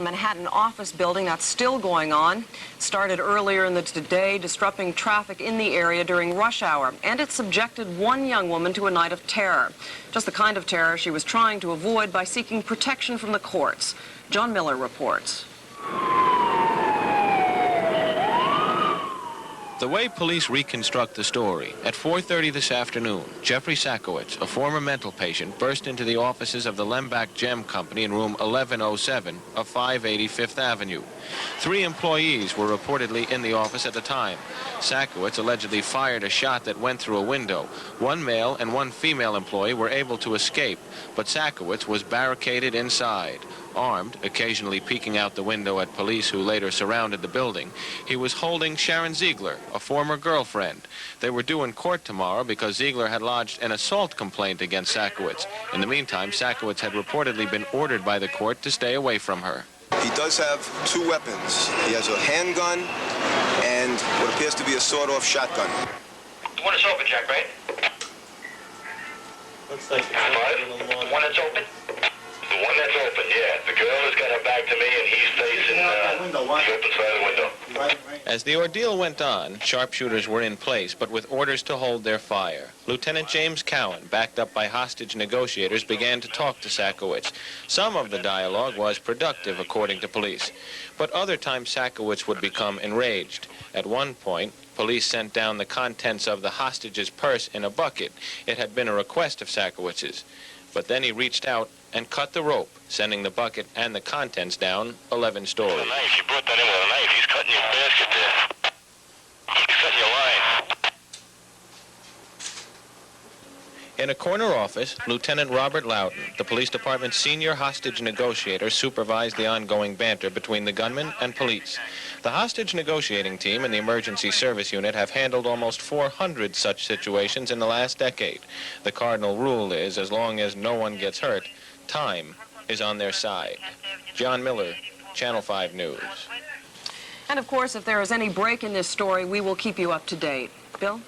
Manhattan office building that's still going on. Started earlier in the day, disrupting traffic in the area during rush hour, and it subjected one young woman to a night of terror. Just the kind of terror she was trying to avoid by seeking protection from the courts. John Miller reports. The way police reconstruct the story, at 4:30 this afternoon, Jeffrey Sakowicz, a former mental patient, burst into the offices of the Leschack Gem Company in room 1107 of 580 Fifth Avenue. 3 employees were reportedly in the office at the time. Sakowicz allegedly fired a shot that went through a window. 1 male and 1 female employee were able to escape, but Sakowicz was barricaded inside. Armed, occasionally peeking out the window at police who later surrounded the building, he was holding Sharon Ziegler, a former girlfriend. They were due in court tomorrow because Ziegler had lodged an assault complaint against Sakowicz. In the meantime, Sakowicz had reportedly been ordered by the court to stay away from her. He does have 2 weapons. He has a handgun and what appears to be a sawed-off shotgun. The one that's open, Jack, right? Looks like it's the one that's open? The one that's open, yeah. The girl has got her back to me, and he's facing the open side of the window. As the ordeal went on, sharpshooters were in place, but with orders to hold their fire. Lieutenant James Cowan, backed up by hostage negotiators, began to talk to Sakowicz. Some of the dialogue was productive, according to police, but other times Sakowicz would become enraged. At one point, police sent down the contents of the hostage's purse in a bucket. It had been a request of Sakowicz's. But then he reached out and cut the rope, sending the bucket and the contents down 11 stories. With a knife. He brought that in with a knife. He's cutting your basket there. He's cutting your line. In a corner office, Lieutenant Robert Louden, the police department's senior hostage negotiator, supervised the ongoing banter between the gunman and police. The hostage negotiating team and the emergency service unit have handled almost 400 such situations in the last decade. The cardinal rule is, as long as no one gets hurt, time is on their side. John Miller, Channel 5 News. And of course, if there is any break in this story, we will keep you up to date. Bill?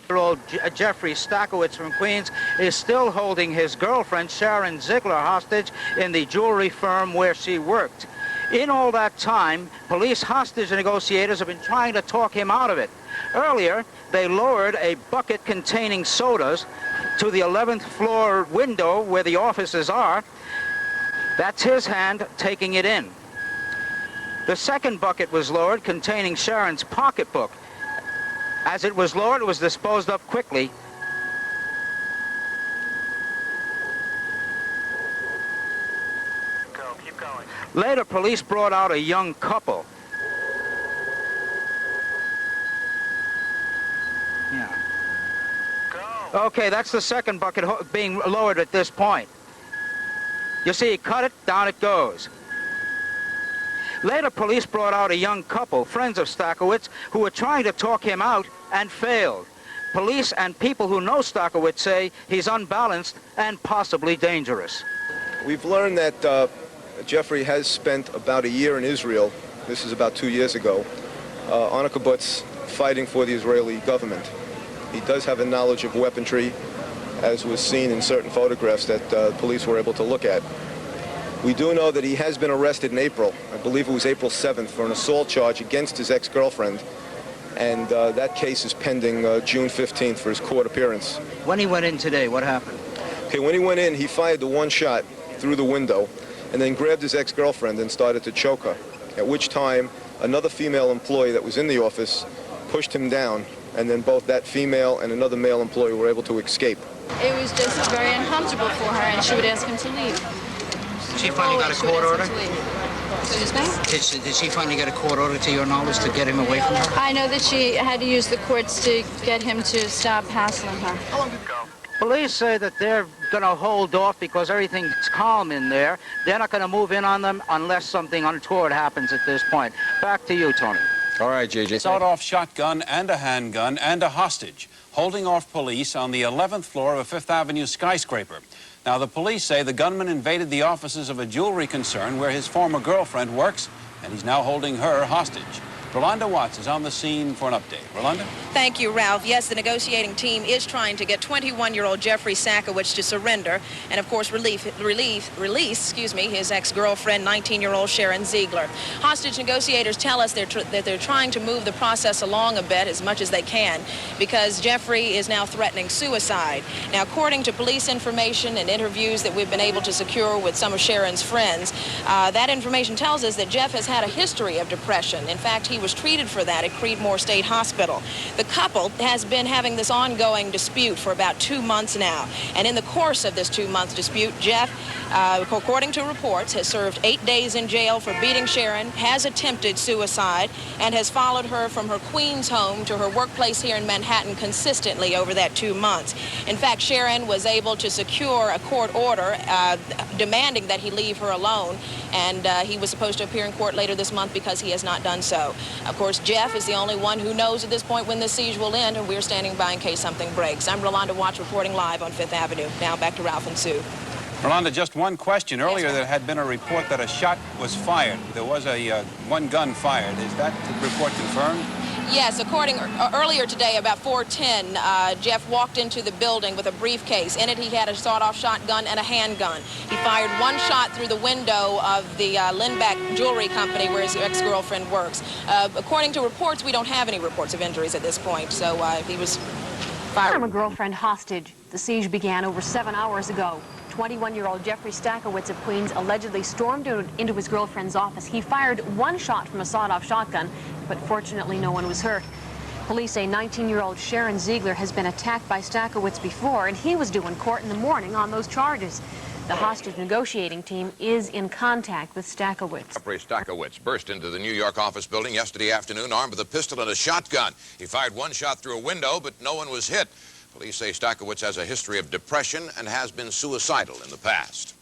Jeffrey Sakowicz from Queens is still holding his girlfriend, Sharon Ziegler, hostage in the jewelry firm where she worked. In all that time, police hostage negotiators have been trying to talk him out of it. Earlier, they lowered a bucket containing sodas to the 11th floor window where the offices are. That's his hand taking it in. The second bucket was lowered containing Sharon's pocketbook. As it was lowered, it was disposed of quickly. Keep going. Later, police brought out a young couple. Yeah. Go. Okay, that's the second bucket being lowered at this point. You see, he cut it, down it goes. Later, police brought out a young couple, friends of Sakowicz, who were trying to talk him out and failed. Police and people who know Sakowicz say he's unbalanced and possibly dangerous. We've learned that Jeffrey has spent about a year in Israel, this is about 2 years ago, on a kibbutz fighting for the Israeli government. He does have a knowledge of weaponry, as was seen in certain photographs that police were able to look at. We do know that he has been arrested in April. I believe it was April 7th for an assault charge against his ex-girlfriend. And that case is pending June 15th for his court appearance. When he went in today, what happened? Okay, when he went in, he fired the one shot through the window and then grabbed his ex-girlfriend and started to choke her, at which time another female employee that was in the office pushed him down, and then both that female and another male employee were able to escape. It was just very uncomfortable for her, and she would ask him to leave. She finally got a court order? Excuse me? Did she finally get a court order, to your knowledge, to get him away from her? I know that she had to use the courts to get him to stop hassling her. Police say that they're going to hold off because everything's calm in there. They're not going to move in on them unless something untoward happens at this point. Back to you, Tony. All right, JJ. Sawed-off shotgun and a handgun and a hostage, holding off police on the 11th floor of a Fifth Avenue skyscraper. Now, the police say the gunman invaded the offices of a jewelry concern where his former girlfriend works, and he's now holding her hostage. Rolanda Watts is on the scene for an update. Rolanda? Thank you, Ralph. Yes, the negotiating team is trying to get 21-year-old Jeffrey Sakowicz to surrender and, of course, release his ex-girlfriend, 19-year-old Sharon Ziegler. Hostage negotiators tell us that they're trying to move the process along a bit as much as they can because Jeffrey is now threatening suicide. Now, according to police information and interviews that we've been able to secure with some of Sharon's friends, that information tells us that Jeff has had a history of depression. In fact, he was treated for that at Creedmoor State Hospital. The couple has been having this ongoing dispute for about 2 months now. And in the course of this 2-month dispute, Jeff, according to reports, has served 8 days in jail for beating Sharon, has attempted suicide, and has followed her from her Queens home to her workplace here in Manhattan consistently over that 2 months. In fact, Sharon was able to secure a court order demanding that he leave her alone, and he was supposed to appear in court later this month because he has not done so. Of course, Jeff is the only one who knows at this point when this siege will end, and we're standing by in case something breaks. I'm Rolanda Watts reporting live on 5th Avenue. Now back to Ralph and Sue. Rolanda, just one question. Earlier there had been a report that a shot was fired. There was one gun fired. Is that report confirmed? Yes, earlier today, about 4:10, Jeff walked into the building with a briefcase. In it, he had a sawed-off shotgun and a handgun. He fired one shot through the window of the Lindback Jewelry Company where his ex-girlfriend works. According to reports, we don't have any reports of injuries at this point, so he was fired. Former girlfriend hostage. The siege began over 7 hours ago. 21-year-old Jeffrey Sakowicz of Queens allegedly stormed into his girlfriend's office. He fired one shot from a sawed-off shotgun, but fortunately no one was hurt. Police say 19-year-old Sharon Ziegler has been attacked by Sakowicz before, and he was due in court in the morning on those charges. The hostage negotiating team is in contact with Sakowicz. Jeffrey Sakowicz burst into the New York office building yesterday afternoon armed with a pistol and a shotgun. He fired one shot through a window, but no one was hit. Police say Sakowicz has a history of depression and has been suicidal in the past.